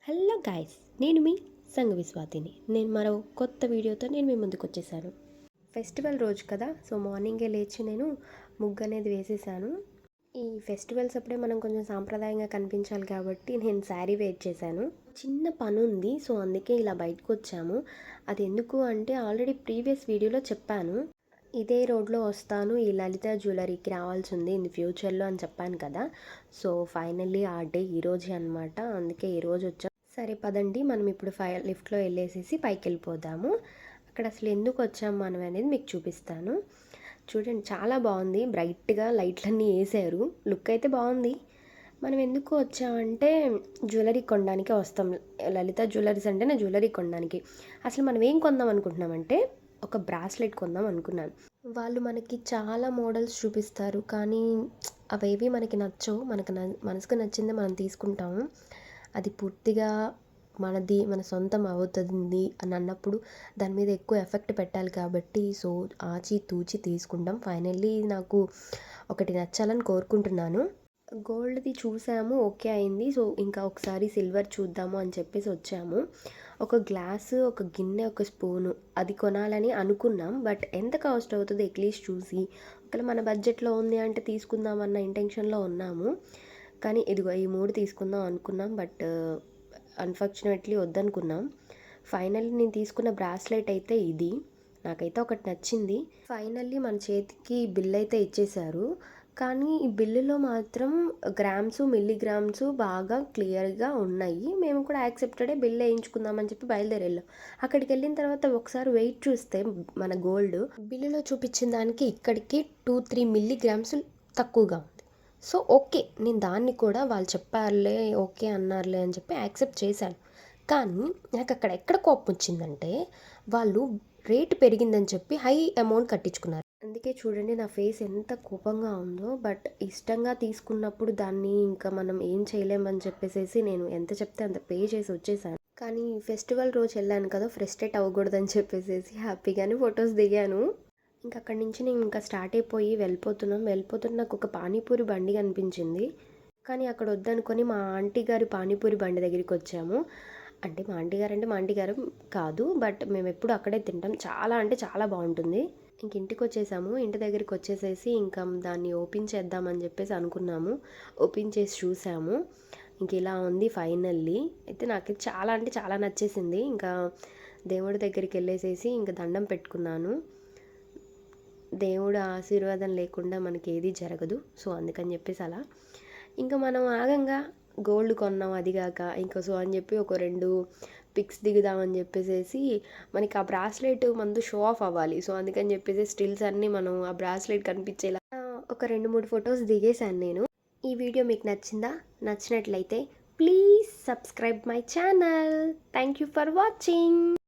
Hello guys, నేను మీ సంఘవి స్వాతిని. నేను మరో కొత్త వీడియోతో మీ ముందుకు వచ్చేసాను. ఫెస్టివల్ రోజు కదా, సో మార్నింగే లేచి నేను ముగ్గు అనేది వేసేసాను. ఈ ఫెస్టివల్స్ అప్పుడే మనం కొంచెం సాంప్రదాయంగా కనిపించాలి కాబట్టి నేను శారీ వేర్ చేశాను. చిన్న పని ఉంది, సో అందుకే ఇలా బయటకు వచ్చాము. అది ఎందుకు అంటే ఆల్రెడీ ప్రీవియస్ వీడియోలో చెప్పాను. ఇదే రోడ్లో వస్తాను, ఈ లలిత జ్యువెలరీకి రావాల్సి ఉంది ఇన్ ఫ్యూచర్లో అని చెప్పాను కదా. సో ఫైనల్లీ ఆ డే ఈరోజే అనమాట. అందుకే ఈరోజు వచ్చాము. సరే పదండి, మనం ఇప్పుడు లిఫ్ట్లో వెళ్ళేసేసి పైకి వెళ్ళిపోదాము. అక్కడ అసలు ఎందుకు వచ్చాము మనం అనేది మీకు చూపిస్తాను. చూడండి, చాలా బాగుంది. బ్రైట్గా లైట్లన్నీ వేసారు, లుక్ అయితే బాగుంది. మనం ఎందుకు వచ్చామంటే జ్యువెలరీ కొనడానికే వస్తాం. లలిత జ్యువెలరీస్ అంటేనే జ్యువెలరీ కొనడానికి. అసలు మనం ఏం కొందాం అనుకుంటున్నామంటే ఒక బ్రాస్లెట్ కొందాం అనుకున్నాను. వాళ్ళు మనకి చాలా మోడల్స్ చూపిస్తారు, కానీ అవేవి మనకి నచ్చవు. మనసుకు నచ్చిందే మనం తీసుకుంటాము. అది పూర్తిగా మన సొంతం అవుతుంది అని అన్నప్పుడు దాని మీద ఎక్కువ ఎఫెక్ట్ పెట్టాలి కాబట్టి సో ఆచి తూచి తీసుకుంటాం. ఫైనల్లీ నాకు ఒకటి నచ్చాలని కోరుకుంటున్నాను. గోల్డ్ది చూసాము, ఓకే అయింది. సో ఇంకా ఒకసారి సిల్వర్ చూద్దాము అని చెప్పేసి వచ్చాము. ఒక గ్లాసు, ఒక గిన్నె, ఒక స్పూను అది కొనాలని అనుకున్నాం. బట్ ఎంత కాస్ట్ అవుతుందో ఎట్లీస్ట్ చూసి ఒకవేళ మన బడ్జెట్లో ఉంది అంటే తీసుకుందాం అన్న ఇంటెన్షన్లో ఉన్నాము. కానీ ఇదిగో ఈ 3 తీసుకుందాం అనుకున్నాం, బట్ అన్ఫార్చునేట్లీ వద్దనుకున్నాం. ఫైనల్లీ నేను తీసుకున్న బ్రాస్లెట్ అయితే ఇది. నాకైతే ఒకటి నచ్చింది. ఫైనల్లీ మన చేతికి బిల్ అయితే ఇచ్చేశారు, కానీ ఈ బిల్లులో మాత్రం గ్రామ్స్, మిల్లీగ్రామ్స్ బాగా క్లియర్గా ఉన్నాయి. మేము కూడా యాక్సెప్టెడే, బిల్ వేయించుకుందామని చెప్పి బయలుదేరి వెళ్ళాం. అక్కడికి వెళ్ళిన తర్వాత ఒకసారి వెయిట్ చూస్తే మన గోల్డ్ బిల్లులో చూపించిన దానికి ఇక్కడికి 2-3 మిల్లీగ్రామ్స్ తక్కువగా ఉంది. సో ఓకే, నేను దాన్ని కూడా వాళ్ళు చెప్పారులే, ఓకే అన్నారులే అని చెప్పి యాక్సెప్ట్ చేశాను. కానీ నాకు అక్కడ ఎక్కడ కోపం వచ్చిందంటే వాళ్ళు రేటు పెరిగిందని చెప్పి హై అమౌంట్ కట్టించుకున్నారు. అందుకే చూడండి నా ఫేస్ ఎంత కోపంగా ఉందో. బట్ ఇష్టంగా తీసుకున్నప్పుడు దాన్ని ఇంకా మనం ఏం చేయలేమని చెప్పేసి నేను ఎంత చెప్తే అంత పే చేసి వచ్చేసాను. కానీ ఫెస్టివల్ రోజు వెళ్ళాను కదా, ఫ్రస్ట్రేట్ అవ్వకూడదని చెప్పేసి హ్యాపీగానే ఫొటోస్ దిగాను. ఇంకా అక్కడి నుంచి నేను ఇంకా స్టార్ట్ అయిపోయి వెళ్ళిపోతున్న నాకు ఒక పానీపూరి బండి కనిపించింది. కానీ అక్కడ వద్దనుకొని మా ఆంటీ గారి పానీపూరి బండి దగ్గరికి వచ్చాము. అంటే మా ఆంటీ గారు కాదు, బట్ మేము ఎప్పుడు అక్కడే తింటాం. చాలా అంటే చాలా బాగుంటుంది. ఇంక ఇంటికి వచ్చేసాము. ఇంటి దగ్గరికి వచ్చేసేసి ఇంకా దాన్ని ఓపెన్ చేద్దామని చెప్పేసి అనుకున్నాము. ఓపెన్ చేసి చూసాము, ఇంక ఇలా ఉంది ఫైనల్లీ. అయితే నాకు చాలా అంటే చాలా నచ్చేసింది. ఇంకా దేవుడి దగ్గరికి వెళ్ళేసేసి ఇంకా దండం పెట్టుకున్నాను. దేవుడు ఆశీర్వాదం లేకుండా మనకి ఏది జరగదు. సో అందుకని చెప్పేసి అలా ఇంకా మనం ఆగంగా గోల్డ్ కొన్నాం. అదిగాక ఇంకా సో అని చెప్పి ఒక 2 పిక్స్ దిగుదామని చెప్పేసి మనకి ఆ బ్రాస్లెట్ మందు షో ఆఫ్ అవ్వాలి. సో అందుకని చెప్పేసి స్టిల్స్ అన్నీ మనం ఆ బ్రాస్లెట్ కనిపించేలా ఒక 2-3 ఫొటోస్ దిగేశాను నేను. ఈ వీడియో మీకు నచ్చినట్లయితే please subscribe my channel. Thank you for watching.